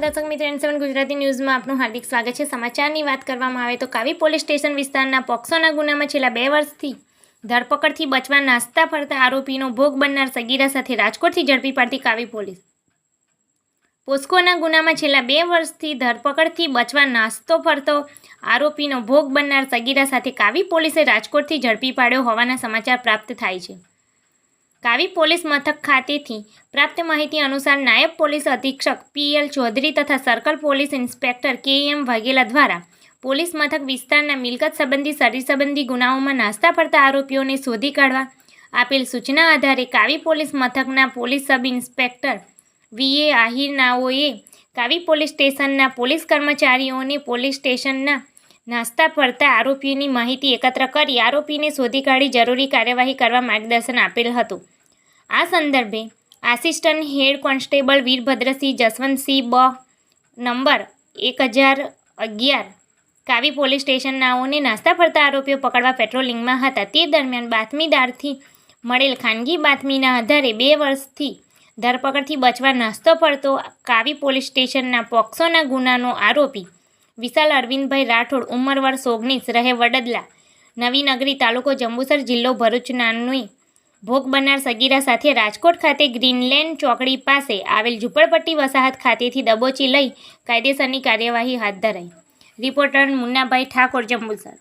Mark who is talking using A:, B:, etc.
A: દર્શક મિત્રો N7 ગુજરાતી ન્યૂઝમાં આપનું હાર્દિક સ્વાગત છે। સમાચારની વાત કરવામાં આવે તો કાવી પોલીસ સ્ટેશન વિસ્તારના પોક્સોના ગુનામાં છેલ્લા 2 વર્ષથી ધરપકડથી બચવા નાસ્તા ફરતા આરોપીનો ભોગ બનનાર સગીરા સાથે રાજકોટથી ઝડપી પાડતી કાવી પોલીસ। પોસ્કોના ગુનામાં છેલ્લા 2 વર્ષથી ધરપકડથી બચવા નાસ્તો ફરતો આરોપીનો ભોગ બનનાર સગીરા સાથે કાવી પોલીસે રાજકોટથી ઝડપી પાડ્યો હોવાના સમાચાર પ્રાપ્ત થાય છે। કાવી પોલીસ મથક ખાતેથી પ્રાપ્ત માહિતી અનુસાર નાયબ પોલીસ અધિક્ષક PL ચૌધરી તથા circle police inspector KM Vaghela દ્વારા પોલીસ મથક વિસ્તારના મિલકત સંબંધી શરીર સંબંધી ગુનાઓમાં નાસ્તા ફરતા આરોપીઓને શોધી કાઢવા આપેલ સૂચના આધારે કાવી પોલીસ મથકના પોલીસ સબ ઇન્સ્પેક્ટર VA આહિરનાઓએ કાવી પોલીસ સ્ટેશનના પોલીસ કર્મચારીઓને પોલીસ સ્ટેશનના નાસ્તા ફરતા આરોપીઓની માહિતી એકત્ર કરી આરોપીને શોધી કાઢી જરૂરી કાર્યવાહી કરવા માર્ગદર્શન આપેલ હતું। આ સંદર્ભે assistant head constable Virbhadrasinh Jaswantsinh number 1011 Kavi police સ્ટેશનનાઓને નાસ્તા ફરતા આરોપીઓ પકડવા પેટ્રોલિંગમાં હતા। તે દરમિયાન બાતમીદારથી મળેલ ખાનગી બાતમીના આધારે 2 વર્ષથી ધરપકડથી બચવા નાસ્તો ફરતો કાવી પોલીસ સ્ટેશનના પોક્સોના ગુનાનો આરોપી વિશાલ અરવિંદભાઈ રાઠોડ ઉંમર વર્ષ 19 રહે વડદલા નવીનગરી તાલુકો જંબુસર જિલ્લો ભરૂચ નામની ભોગ બનનાર સગીરા સાથે રાજકોટ ખાતે ગ્રીનલેન્ડ ચોકડી પાસે આવેલ ઝૂંપડપટ્ટી વસાહત ખાતેથી દબોચી લઈ કાયદેસરની કાર્યવાહી હાથ ધરાઈ। રિપોર્ટર મુન્નાભાઈ ઠાકોર જંબુસર।